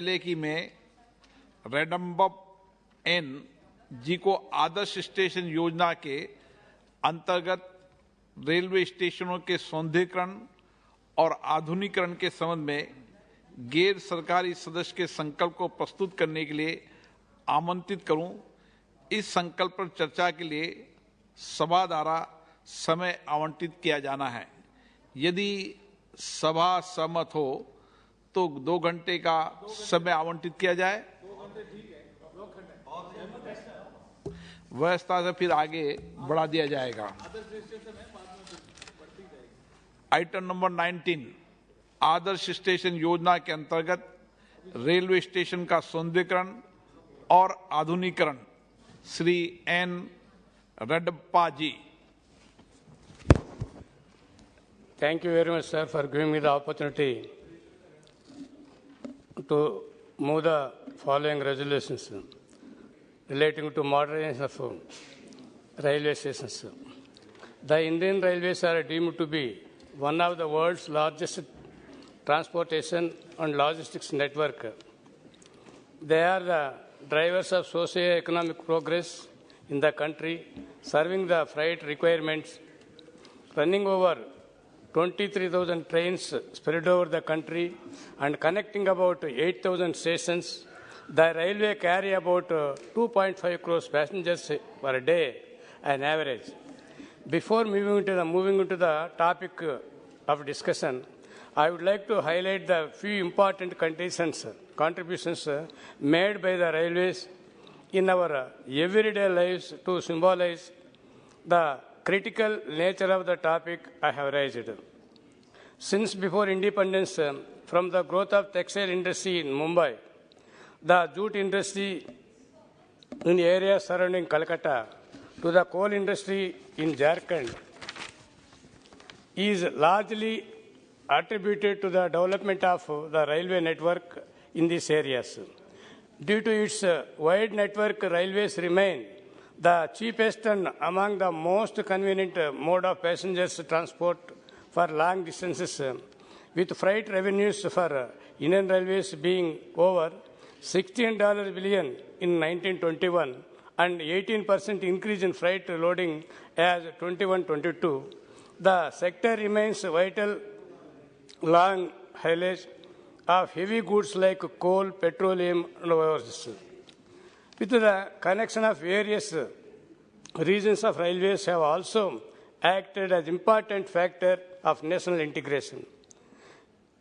जिले की में रेडम्बा एन जी को आदर्श स्टेशन योजना के अंतर्गत रेलवे स्टेशनों के सौंदर्यीकरण और आधुनिकीकरण के संबंध में गैर सरकारी सदस्य के संकल्प को प्रस्तुत करने के लिए आमंत्रित करूं। इस संकल्प पर चर्चा के लिए सभा द्वारा समय आवंटित किया जाना है। यदि सभा सहमत हो तो 2 घंटे का समय आवंटित किया जाए। व्यवस्था से फिर आगे बढ़ा दिया जाएगा। आइटम नंबर 19 आदर्श स्टेशन योजना के अंतर्गत रेलवे स्टेशन का सौंदर्यीकरण और आधुनिकीकरण, Shri N Reddappa ji. Thank you very much, sir, for giving me the opportunity to move the following resolutions relating to modernization of railway stations. The Indian railways are deemed to be one of the world's largest transportation and logistics network. They are the drivers of socio-economic progress in the country, serving the freight requirements, running over 23,000 trains spread over the country and connecting about 8,000 stations. The railway carry about 2.5 crores passengers per day on average. Before moving into the topic of discussion, I would like to highlight the few important contributions made by the railways in our everyday lives to symbolize the critical nature of the topic I have raised. Since before independence, from the growth of textile industry in Mumbai, the jute industry in areas surrounding Calcutta, to the coal industry in Jharkhand, is largely attributed to the development of the railway network in these areas. Due to its wide network, railways remain the cheapest and among the most convenient mode of passengers transport for long distances, with freight revenues for Indian Railways being over $16 billion in 1921 and 18% increase in freight loading as 21-22. The sector remains vital long haulage of heavy goods like coal, petroleum, and others. With the connection of various regions of railways have also acted as important factor of national integration.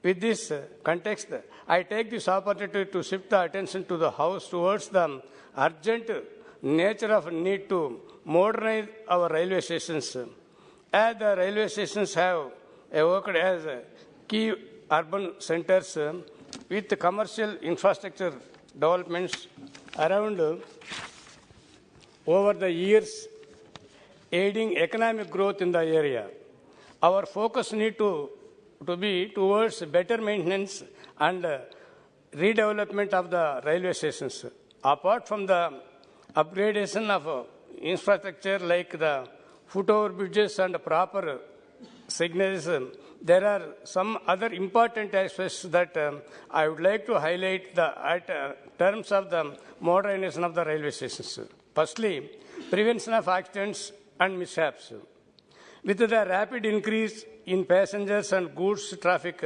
With this context, I take this opportunity to shift the attention to the House towards the urgent nature of need to modernize our railway stations. As the railway stations have worked as key urban centers with commercial infrastructure developments around over the years, aiding economic growth in the area. Our focus needs to be towards better maintenance and redevelopment of the railway stations. Apart from the upgradation of infrastructure like the footover bridges and proper signals, there are some other important aspects that I would like to highlight terms of the modernization of the railway stations. Firstly, prevention of accidents and mishaps. With the rapid increase in passengers and goods traffic,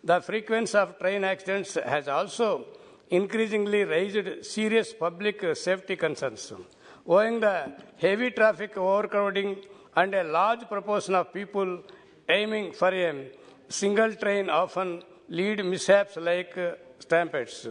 the frequency of train accidents has also increasingly raised serious public safety concerns. Owing the heavy traffic overcrowding and a large proportion of people aiming for a single train often lead mishaps like stampedes.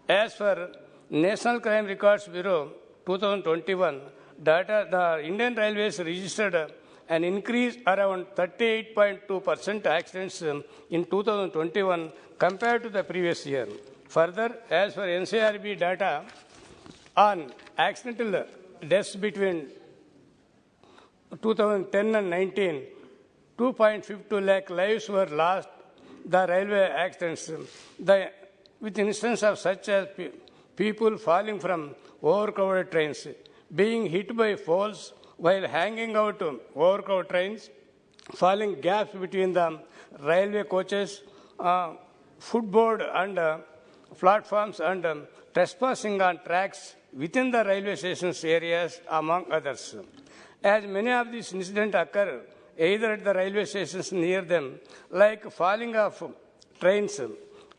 As for National Crime Records Bureau 2021 data, the Indian Railways registered an increase around 38.2% accidents in 2021 compared to the previous year. Further, as for NCRB data on accidental deaths between 2010 and 19, 2.52 lakh lives were lost the railway accidents. With instances of such as people falling from overcrowded trains, being hit by falls while hanging out overcrowded trains, falling gaps between the railway coaches, footboard and platforms and trespassing on tracks within the railway stations areas, among others. As many of these incidents occur either at the railway stations near them, like falling off trains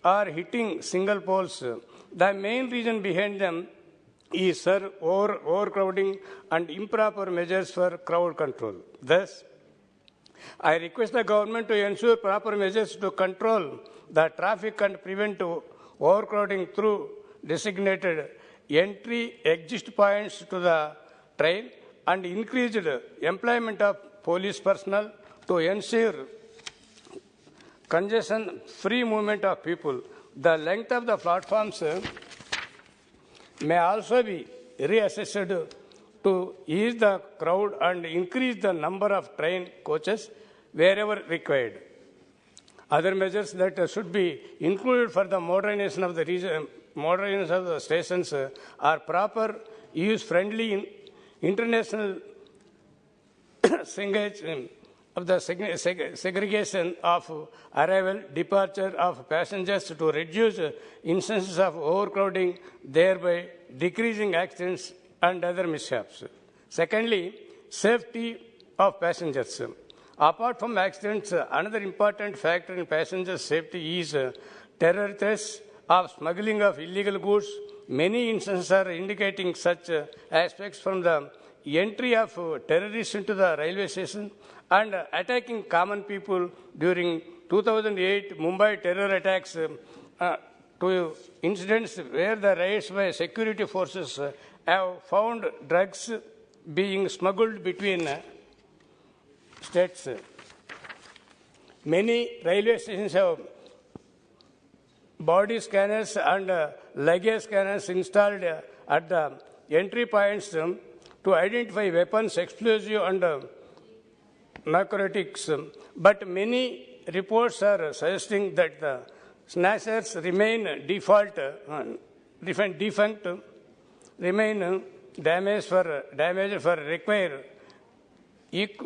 or hitting single poles, the main reason behind them is overcrowding and improper measures for crowd control. Thus, I request the government to ensure proper measures to control the traffic and prevent overcrowding through designated entry-exit points to the train and increased employment of police personnel to ensure congestion-free movement of people. The length of the platforms may also be reassessed to ease the crowd and increase the number of train coaches wherever required. Other measures that should be included for the modernization of the stations are proper use-friendly international of the segregation of arrival, departure of passengers to reduce instances of overcrowding, thereby decreasing accidents and other mishaps. Secondly, safety of passengers. Apart from accidents, another important factor in passenger safety is terror threats of smuggling of illegal goods. Many instances are indicating such aspects from the entry of terrorists into the railway station and attacking common people during 2008 Mumbai terror attacks to incidents where the raids by security forces have found drugs being smuggled between states. Many railway stations have body scanners and luggage scanners installed at the entry points to identify weapons, explosives, and narcotics. But many reports are suggesting that the snatchers remain defunct, remain damaged for require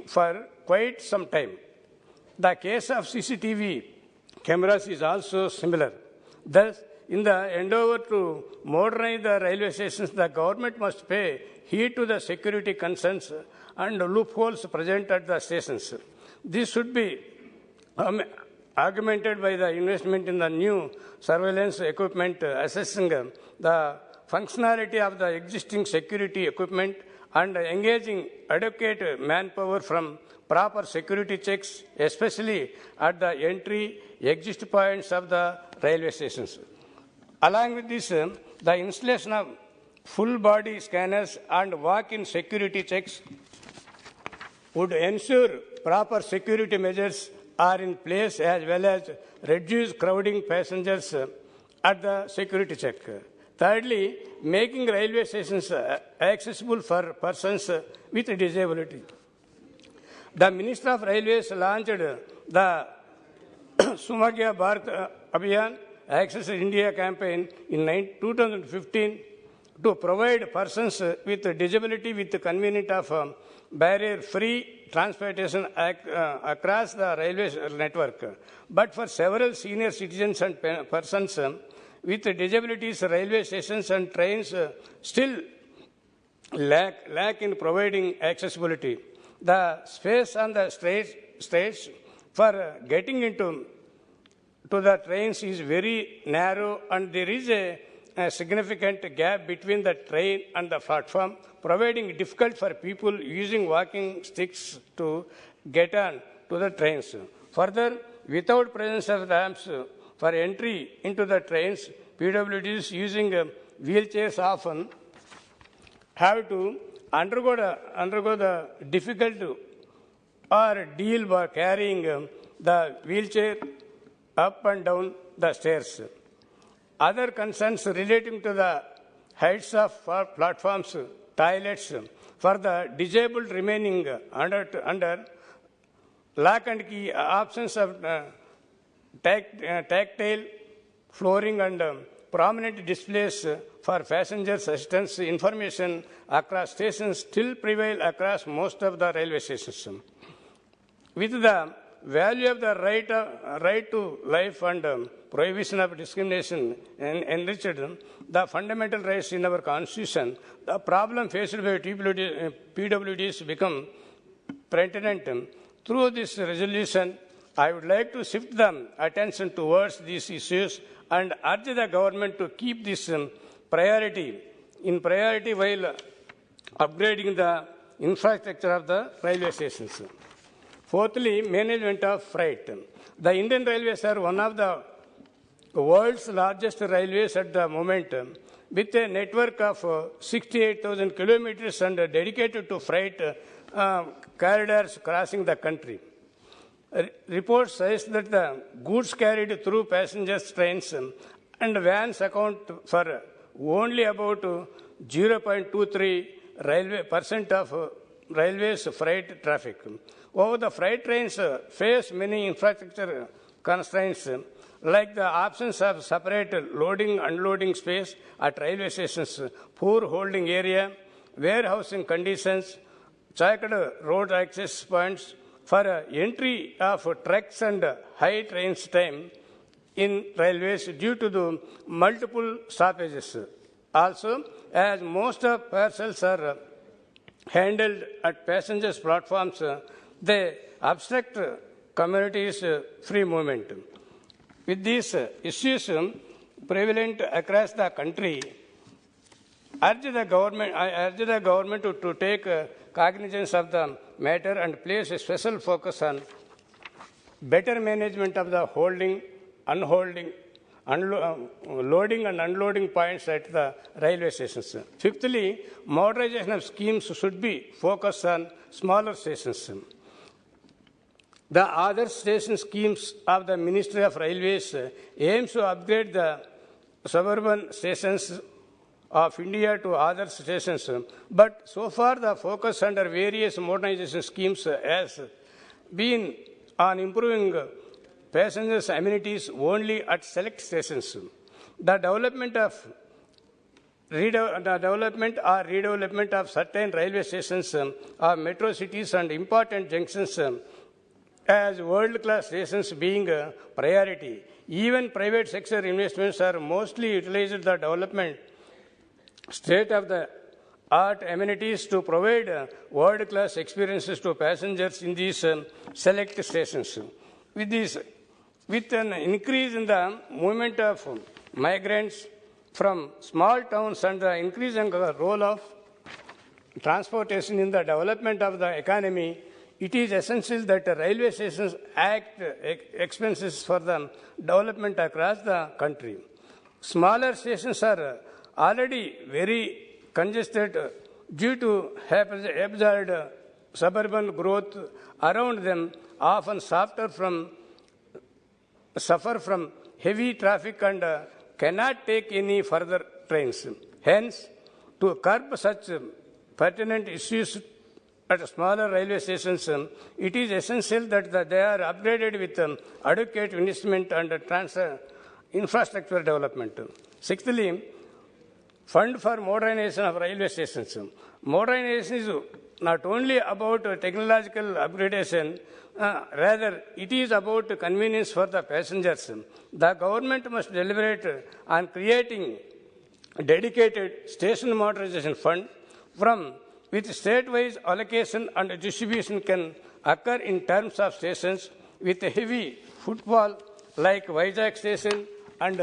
for quite some time. The case of CCTV cameras is also similar. Thus, in the endeavor to modernize the railway stations, the government must pay heed to the security concerns and loopholes present at the stations. This should be augmented by the investment in the new surveillance equipment, assessing the functionality of the existing security equipment and engaging adequate manpower from proper security checks, especially at the entry-exit points of the railway stations. Along with this, the installation of full-body scanners and walk-in security checks would ensure proper security measures are in place as well as reduce crowding passengers at the security check. Thirdly, making railway stations accessible for persons with disability. The Minister of Railways launched the Sumagya Bharat Abhiyan Access India campaign in 2015 to provide persons with disability with convenient of barrier-free transportation across the railway network. But for several senior citizens and persons with disabilities, railway stations and trains still lack in providing accessibility. The space on the stage for getting into the trains is very narrow, and there is a significant gap between the train and the platform, providing it difficult for people using walking sticks to get on to the trains. Further, without presence of ramps for entry into the trains, PWDs using wheelchairs often have to undergo the difficult or deal by carrying the wheelchair up and down the stairs. Other concerns relating to the heights of platforms, toilets for the disabled remaining under lock and key, options of tactile flooring and prominent displays for passengers assistance information across stations still prevail across most of the railway stations. With the value of the right to life and prohibition of discrimination and enriched the fundamental rights in our Constitution, the problem faced by PWDs become pertinent. Through this resolution, I would like to shift the attention towards these issues and urge the government to keep this priority while upgrading the infrastructure of the railway stations. Fourthly, management of freight. The Indian Railways are one of the world's largest railways at the moment, with a network of 68,000 kilometers and dedicated to freight corridors crossing the country. Reports suggest that the goods carried through passenger trains and vans account for only about 0.23% of railways freight traffic. While the freight trains face many infrastructure constraints, like the absence of separate loading unloading space at railway stations, poor holding area, warehousing conditions, checked road access points for entry of trucks and high trains time in railways due to the multiple stoppages. Also, as most of parcels are handled at passengers' platforms, they obstruct communities' free movement. With these issues prevalent across the country, I urge the government to take cognizance of the matter and place a special focus on better management of the loading and unloading points at the railway stations. Fifthly, modernization of schemes should be focused on smaller stations. The other station schemes of the Ministry of Railways aims to upgrade the suburban stations of India to other stations, but so far the focus under various modernization schemes has been on improving passengers' amenities only at select stations. The development or redevelopment of certain railway stations of metro cities and important junctions as world-class stations being a priority. Even private sector investments are mostly utilized the development state-of-the-art amenities to provide world-class experiences to passengers in these select stations. With an increase in the movement of migrants from small towns and the increasing role of transportation in the development of the economy, it is essential that railway stations act expenses for the development across the country. Smaller stations are already very congested due to absurd suburban growth around them, often suffer from heavy traffic and cannot take any further trains. Hence, to curb such pertinent issues at smaller railway stations, it is essential that they are upgraded with adequate investment and infrastructure development. Sixthly, fund for modernization of railway stations. Modernization is not only about technological upgradation, rather it is about convenience for the passengers. The government must deliberate on creating a dedicated station modernization fund from which state-wise allocation and distribution can occur in terms of stations with a heavy footfall like Vizag station and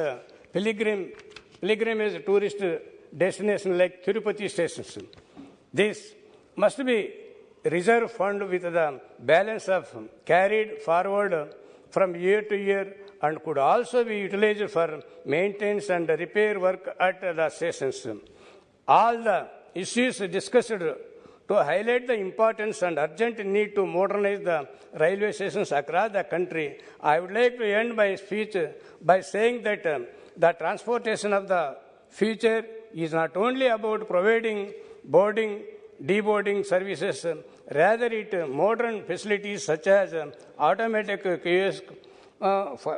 pilgrimage tourist destination like Tirupati stations. This must be reserve fund with the balance of carried forward from year to year and could also be utilized for maintenance and repair work at the stations. All the issues discussed to highlight the importance and urgent need to modernize the railway stations across the country, I would like to end my speech by saying that the transportation of the future is not only about providing boarding, deboarding services, rather it modern facilities such as automatic kiosk,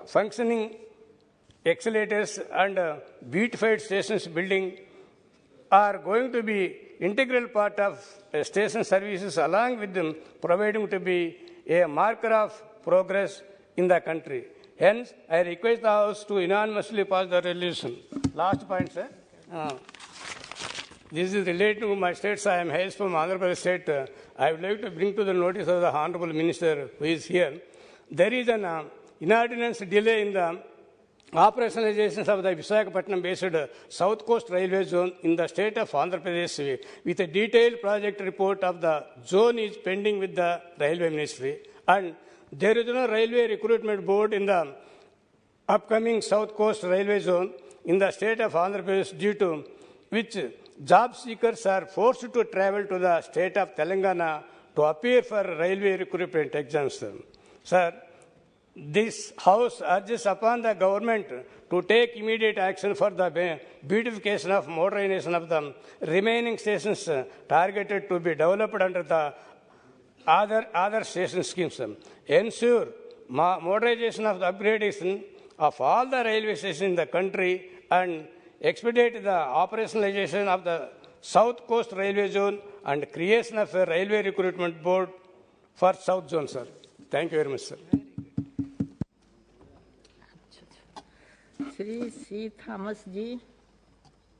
functioning accelerators and beautified stations building are going to be integral part of station services, along with them providing to be a marker of progress in the country. Hence, I request the House to unanimously pass the resolution. Last point, sir. This is related to my state, sir. I am Hayes from Andhra Pradesh state. I would like to bring to the notice of the Honorable Minister who is here. There is an inordinate delay in the operationalization of the Visakhapatnam-based South Coast Railway Zone in the state of Andhra Pradesh with a detailed project report of the zone is pending with the Railway Ministry. And there is no railway recruitment board in the upcoming South Coast Railway Zone in the state of Andhra Pradesh, due to which job seekers are forced to travel to the state of Telangana to appear for railway recruitment exams. Sir, this House urges upon the government to take immediate action for the beautification of modernization of the remaining stations targeted to be developed under the other station schemes. Ensure modernization of the upgradation of all the railway stations in the country and expedite the operationalization of the South Coast Railway Zone and creation of a railway recruitment board for South Zone, sir. Thank you very much, sir. Shri C Thomas ji.